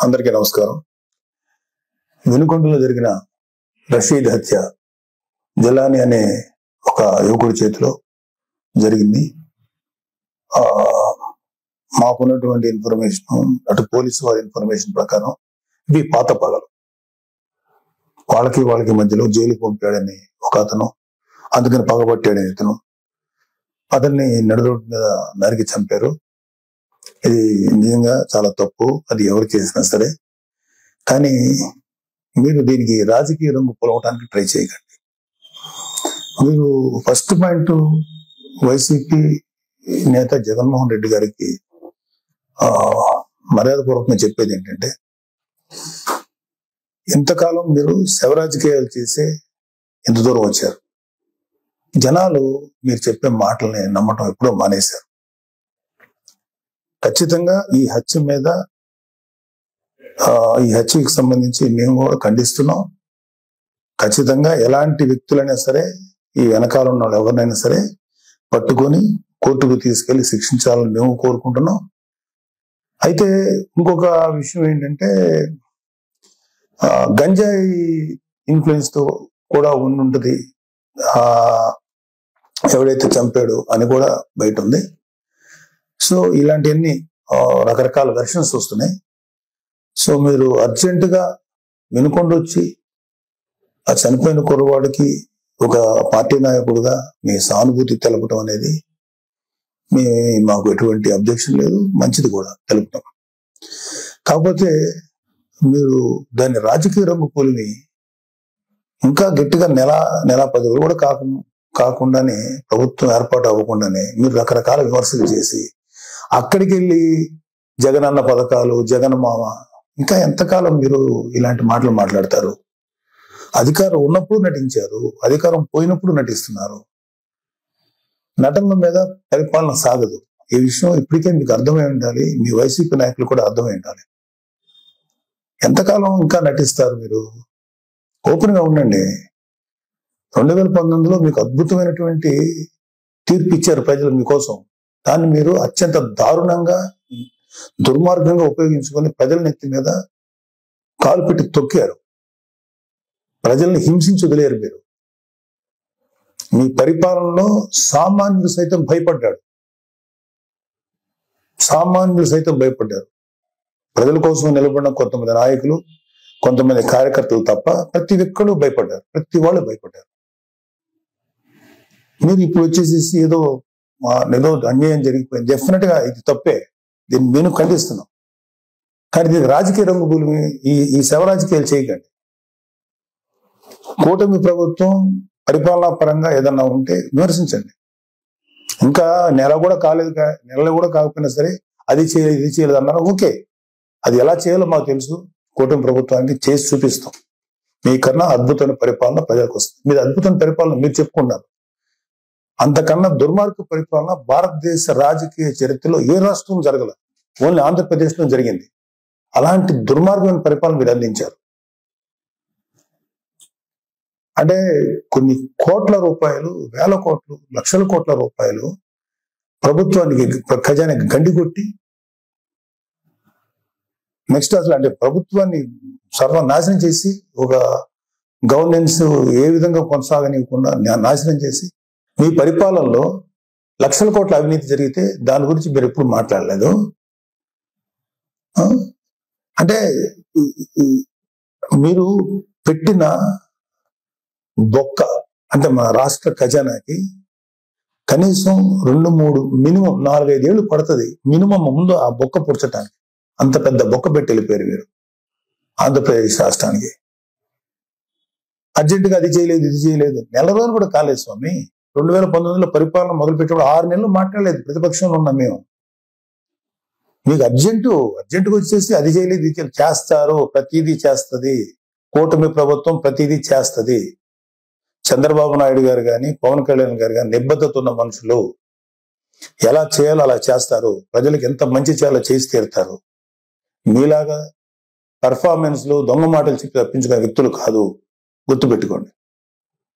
అందరికీ నమస్కారం. వినుకొండలో జరిగిన రషీద్ హత్య జలాని అనే ఒక యువకుడి చేతిలో జరిగింది. మాకున్నటువంటి ఇన్ఫర్మేషన్, అటు పోలీసు వారి ఇన్ఫర్మేషన్ ప్రకారం ఇవి పాత పగలు. వాళ్ళకి మధ్యలో జైలుకి పంపాడని ఒక అతను, అందుకని పగబట్టాడని ఇతను, అతన్ని నడురోడ్డు మీద నరికి చంపారు. ఇది నిజంగా చాలా తప్పు, అది ఎవరు చేసినా సరే. కానీ మీరు దీనికి రాజకీయ రంగు పొలవటానికి ట్రై చేయకండి. మీరు ఫస్ట్ పాయింట్, వైసీపీ నేత జగన్మోహన్ రెడ్డి గారికి మర్యాదపూర్వకంగా చెప్పేది ఏంటంటే, ఇంతకాలం మీరు శవ రాజకీయాలు చేసే ఎంత దూరం వచ్చారు. జనాలు మీరు చెప్పే మాటల్ని నమ్మటం ఎప్పుడో మానేశారు. ఖచ్చితంగా ఈ హత్యకి సంబంధించి మేము కూడా ఖండిస్తున్నాం. ఖచ్చితంగా ఎలాంటి వ్యక్తులైనా సరే, ఈ వెనకాల ఉన్న వాళ్ళు ఎవరినైనా సరే పట్టుకొని కోర్టుకు తీసుకెళ్లి శిక్షించాలని మేము కోరుకుంటున్నాం. అయితే ఇంకొక విషయం ఏంటంటే, గంజాయి ఇన్ఫ్లుయెన్స్ తో కూడా ఉండుంటది ఎవడైతే చంపాడు అని కూడా బయట ఉంది. సో ఇలాంటివన్నీ రకరకాల వెర్షన్స్ వస్తున్నాయి. సో మీరు అర్జెంటుగా వినుకొండ వచ్చి ఆ చనిపోయిన కుర్రవాడికి ఒక పార్టీ నాయకుడుగా మీ సానుభూతి తెలపడం అనేది మాకు ఎటువంటి అబ్జెక్షన్ లేదు, మంచిది కూడా తెలుపుతాం. కాకపోతే మీరు దాన్ని రాజకీయ రంగు పోలిని ఇంకా గట్టిగా నెల 10 రోజులు కూడా కాకుండానే, ప్రభుత్వం ఏర్పాటు అవ్వకుండానే మీరు రకరకాల విమర్శలు చేసి అక్కడికి వెళ్ళి జగన్ అన్న పథకాలు, జగన్ మామ, ఇంకా ఎంతకాలం మీరు ఇలాంటి మాటలు మాట్లాడతారు? అధికారం ఉన్నప్పుడు నటించారు, అధికారం పోయినప్పుడు నటిస్తున్నారు. నటనల మీద పరిపాలన సాగదు. ఈ విషయం ఇప్పటికే మీకు అర్థమై ఉండాలి, మీ వైసీపీ నాయకులు కూడా అర్థమై ఉండాలి. ఎంతకాలం ఇంకా నటిస్తారు మీరు? ఓపెన్ గా ఉండండి. 2019లో మీకు అద్భుతమైనటువంటి తీర్పు ఇచ్చారు ప్రజలు మీకోసం. దాన్ని మీరు అత్యంత దారుణంగా, దుర్మార్గంగా ఉపయోగించుకొని ప్రజల నెత్తి మీద కాలు పెట్టి తొక్కారు. ప్రజల్ని హింసించి వదిలేరు మీరు. మీ పరిపాలనలో సామాన్యులు సైతం భయపడ్డారు. ప్రజల కోసం నిలబడిన కొంతమంది నాయకులు, కొంతమంది కార్యకర్తలు తప్ప ప్రతి ఒక్కరు భయపడ్డారు. ప్రతి వాళ్ళు భయపడ్డారు. మీరు ఇప్పుడు వచ్చేసేసి ఏదో అన్యాయం జరిగిపోయింది, డెఫినెట్ గా ఇది తప్పే, దీన్ని మేము ఖండిస్తున్నాం. కానీ దీనికి రాజకీయ రంగు భూమి, ఈ శవ రాజకీయాలు చేయకండి. కూటమి ప్రభుత్వం పరిపాలనా పరంగా ఏదన్నా ఉంటే విమర్శించండి. ఇంకా నెల కూడా కాకపోయినా సరే అది చేయలేదు, ఇది చేయలేదు అన్నారు. ఓకే, అది ఎలా చేయాలో మాకు తెలుసు. కూటమి ప్రభుత్వానికి చేసి చూపిస్తాం. మీకన్నా అద్భుతమైన పరిపాలన ప్రజలకు వస్తుంది. మీరు అద్భుతమైన పరిపాలన మీరు చెప్పుకున్నారు. అంతకన్నా దుర్మార్గ పరిపాలన భారతదేశ రాజకీయ చరిత్రలో ఏ రాష్ట్రం జరగల, ఓన్లీ ఆంధ్రప్రదేశ్ లో జరిగింది. అలాంటి దుర్మార్గమైన పరిపాలన మీరు అందించారు. అంటే కొన్ని కోట్ల రూపాయలు, వేల కోట్లు, లక్షల కోట్ల రూపాయలు ప్రభుత్వానికి, ఖజానాకి గండి కొట్టి, నెక్స్ట్ అసలు అంటే ప్రభుత్వాన్ని సర్వనాశనం చేసి, ఒక గవర్నెన్స్ ఏ విధంగా కొనసాగనివ్వకుండా నాశనం చేసి, మీ పరిపాలనలో లక్షల కోట్ల అవినీతి జరిగితే దాని గురించి మీరు ఎప్పుడు మాట్లాడలేదు. అంటే మీరు పెట్టిన బొక్క, అంటే మన రాష్ట్ర ఖజానాకి కనీసం 2-3 మినిమం 4-5 ఏళ్ళు పడుతుంది మినిమం ముందు ఆ బొక్క పుడ్చడానికి. అంత పెద్ద బొక్క పెట్టి వెళ్ళిపోయారు మీరు ఆంధ్రప్రదేశ్ రాష్ట్రానికి. అర్జెంటుగా అది చేయలేదు, ఇది చేయలేదు. నెల రోజులు కూడా కాలేదు స్వామి. 2019లో పరిపాలన మొదలుపెట్టినప్పుడు 6 నెలలు మాట్లాడలేదు. ప్రతిపక్షంలో ఉన్నాం మేము. మీకు అర్జెంటుగా వచ్చేసి అది చేయలేదు, ఇది చేస్తారు. ప్రతిదీ చేస్తుంది కూటమి ప్రభుత్వం, ప్రతిదీ చేస్తుంది. చంద్రబాబు నాయుడు గారు కానీ, పవన్ కళ్యాణ్ గారు కానీ నిబద్ధత ఉన్న మనుషులు. ఎలా చేయాలో అలా చేస్తారు. ప్రజలకు ఎంత మంచి చేయాలో చేసి తీరుతారు. మీలాగా పెర్ఫార్మెన్స్ లో దొంగ మాటలు చెప్పి తప్పించుకునే వ్యక్తులు కాదు, గుర్తుపెట్టుకోండి.